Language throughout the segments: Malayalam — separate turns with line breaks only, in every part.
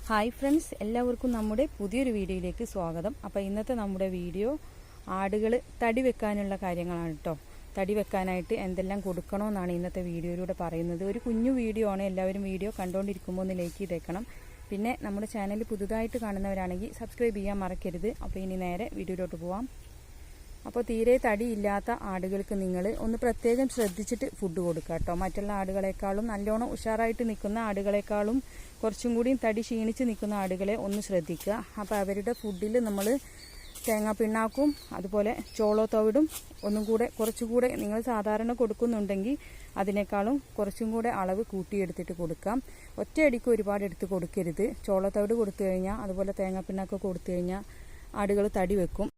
ഹായ് ഫ്രണ്ട്സ്, എല്ലാവർക്കും നമ്മുടെ പുതിയൊരു വീഡിയോയിലേക്ക് സ്വാഗതം. അപ്പോൾ ഇന്നത്തെ നമ്മുടെ വീഡിയോ ആടുകൾ തടി വെക്കാനുള്ള കാര്യങ്ങളാണ് കേട്ടോ. തടി വെക്കാനായിട്ട് എന്തെല്ലാം കൊടുക്കണമെന്നാണ് ഇന്നത്തെ വീഡിയോയിലൂടെ പറയുന്നത്. ഒരു കുഞ്ഞു വീഡിയോ ആണ്. എല്ലാവരും വീഡിയോ കണ്ടുകൊണ്ടിരിക്കുമ്പോൾ ഒന്ന് ലൈക്ക് ചെയ്തേക്കണം. പിന്നെ നമ്മുടെ ചാനൽ പുതുതായിട്ട് കാണുന്നവരാണെങ്കിൽ സബ്സ്ക്രൈബ് ചെയ്യാൻ മറക്കരുത്. അപ്പോൾ ഇനി നേരെ വീഡിയോയിലോട്ട് പോവാം. അപ്പോൾ തീരെ തടിയില്ലാത്ത ആടുകൾക്ക് നിങ്ങൾ ഒന്ന് പ്രത്യേകം ശ്രദ്ധിച്ചിട്ട് ഫുഡ് കൊടുക്കുക കേട്ടോ. മറ്റുള്ള ആടുകളെക്കാളും നല്ലോണം ഉഷാറായിട്ട് നിൽക്കുന്ന ആടുകളെക്കാളും കുറച്ചും കൂടി തടി ക്ഷീണിച്ച് നിൽക്കുന്ന ആടുകളെ ഒന്ന് ശ്രദ്ധിക്കുക. അപ്പോൾ അവരുടെ ഫുഡിൽ നമ്മൾ തേങ്ങാപ്പിണ്ണാക്കും അതുപോലെ ചോളോ തവിടും ഒന്നും കൂടെ കുറച്ചുകൂടെ നിങ്ങൾ സാധാരണ കൊടുക്കുന്നുണ്ടെങ്കിൽ അതിനേക്കാളും കുറച്ചും കൂടെ അളവ് കൂട്ടിയെടുത്തിട്ട് കൊടുക്കാം. ഒറ്റയടിക്ക് ഒരുപാട് എടുത്ത് കൊടുക്കരുത്. ചോളോ തവിട് കൊടുത്തു കഴിഞ്ഞാൽ അതുപോലെ തേങ്ങാപ്പിണ്ണാക്ക് കൊടുത്തു കഴിഞ്ഞാൽ ആടുകൾ തടി വെക്കും.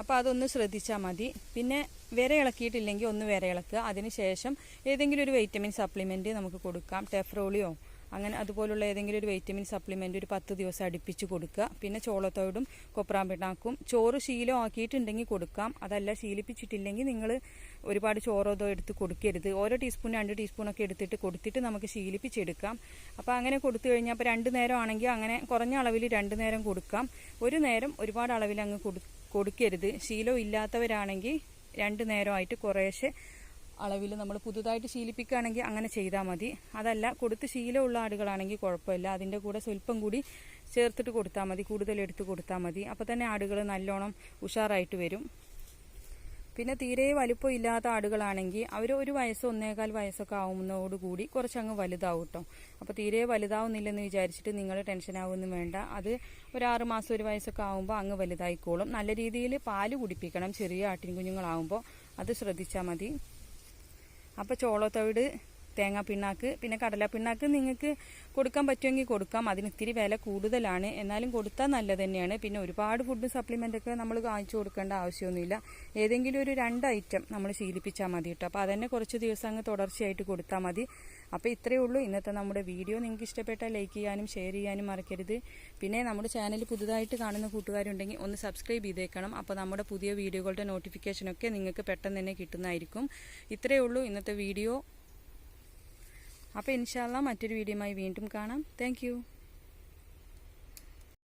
അപ്പോൾ അതൊന്ന് ശ്രദ്ധിച്ചാൽ മതി. പിന്നെ വിര ഇളക്കിയിട്ടില്ലെങ്കിൽ ഒന്ന് വിര ഇളക്കുക. അതിനുശേഷം ഏതെങ്കിലും ഒരു വൈറ്റമിൻ സപ്ലിമെൻറ്റ് നമുക്ക് കൊടുക്കാം. ടെഫ്രോളിയോ അങ്ങനെ അതുപോലുള്ള ഏതെങ്കിലും ഒരു വൈറ്റമിൻ സപ്ലിമെൻറ്റ് ഒരു 10 ദിവസം അടുപ്പിച്ച് കൊടുക്കുക. പിന്നെ ചോളത്തോടും കൊപ്രാമ്പിണ്ണാക്കും ചോറ് ശീലം ആക്കിയിട്ടുണ്ടെങ്കിൽ കൊടുക്കാം. അതല്ല ശീലിപ്പിച്ചിട്ടില്ലെങ്കിൽ നിങ്ങൾ ഒരുപാട് ചോറോതോ എടുത്ത് കൊടുക്കരുത്. ഓരോ ടീസ്പൂൺ 2 ടീസ്പൂണൊക്കെ എടുത്തിട്ട് കൊടുത്തിട്ട് നമുക്ക് ശീലിപ്പിച്ചെടുക്കാം. അപ്പോൾ അങ്ങനെ കൊടുത്തു കഴിഞ്ഞാൽ അപ്പോൾ 2 നേരം ആണെങ്കിൽ അങ്ങനെ കുറഞ്ഞ അളവിൽ 2 നേരം കൊടുക്കാം. ഒരു നേരം ഒരുപാട് അളവിൽ അങ്ങ് കൊടുക്കരുത്. ശീലം ഇല്ലാത്തവരാണെങ്കിൽ 2 നേരമായിട്ട് കുറേശ്ശെ അളവിൽ നമ്മൾ പുതുതായിട്ട് ശീലിപ്പിക്കുകയാണെങ്കിൽ അങ്ങനെ ചെയ്താൽ മതി. അതല്ല കൊടുത്ത് ശീലമുള്ള ആടുകളാണെങ്കിൽ കുഴപ്പമില്ല. അതിൻ്റെ കൂടെ സ്വല്പം കൂടി ചേർത്തിട്ട് കൊടുത്താൽ മതി, കൂടുതൽ എടുത്ത് കൊടുത്താൽ മതി. അപ്പോൾ തന്നെ ആടുകൾ നല്ലോണം ഉഷാറായിട്ട് വരും. പിന്നെ തീരെ വലിപ്പം ഇല്ലാത്ത ആടുകളാണെങ്കിൽ അവർ 1 വയസ്സോ 1.25 വയസ്സൊക്കെ ആവുന്നതോടുകൂടി കുറച്ചങ്ങ് വലുതാവും കേട്ടോ. അപ്പോൾ തീരെ വലുതാവുന്നില്ലെന്ന് വിചാരിച്ചിട്ട് നിങ്ങൾ ടെൻഷൻ ആവുമൊന്നും വേണ്ട. അത് ഒരു 6 മാസം 1 വയസ്സൊക്കെ ആകുമ്പോൾ അങ്ങ് വലുതായിക്കോളും. നല്ല രീതിയിൽ പാല് കുടിപ്പിക്കണം ചെറിയ ആട്ടിൻ കുഞ്ഞുങ്ങളാവുമ്പോൾ. അത് ശ്രദ്ധിച്ചാൽ മതി. അപ്പോൾ ചോളത്തവിട്, തേങ്ങാപ്പിണ്ണാക്ക്, പിന്നെ കടലപ്പിണ്ണാക്ക് നിങ്ങൾക്ക് കൊടുക്കാൻ പറ്റുമെങ്കിൽ കൊടുക്കാം. അതിന് ഇത്തിരി വില കൂടുതലാണ്, എന്നാലും കൊടുത്താൽ നല്ലത് തന്നെയാണ്. പിന്നെ ഒരുപാട് ഫുഡ് സപ്ലിമെൻ്റൊക്കെ നമ്മൾ വാങ്ങിച്ചു കൊടുക്കേണ്ട ആവശ്യമൊന്നുമില്ല. ഏതെങ്കിലും ഒരു 2 ഐറ്റം നമ്മൾ ശീലിപ്പിച്ചാൽ മതി കേട്ടോ. അപ്പോൾ അതന്നെ കുറച്ച് ദിവസം അങ്ങ് തുടർച്ചയായിട്ട് കൊടുത്താൽ മതി. അപ്പോൾ ഇത്രയേ ഉള്ളൂ ഇന്നത്തെ നമ്മുടെ വീഡിയോ. നിങ്ങൾക്ക് ഇഷ്ടപ്പെട്ടാൽ ലൈക്ക് ചെയ്യാനും ഷെയർ ചെയ്യാനും മറക്കരുത്. പിന്നെ നമ്മുടെ ചാനൽ പുതുതായിട്ട് കാണുന്ന കൂട്ടുകാരുണ്ടെങ്കിൽ ഒന്ന് സബ്സ്ക്രൈബ് ചെയ്തേക്കണം. അപ്പോൾ നമ്മുടെ പുതിയ വീഡിയോകളുടെ നോട്ടിഫിക്കേഷനൊക്കെ നിങ്ങൾക്ക് പെട്ടെന്ന് തന്നെ കിട്ടുന്നതായിരിക്കും. ഇത്രയേ ഉള്ളൂ ഇന്നത്തെ വീഡിയോ. അപ്പോൾ ഇൻഷാ അല്ലാഹ് മറ്റൊരു വീഡിയോയുമായി വീണ്ടും കാണാം. താങ്ക്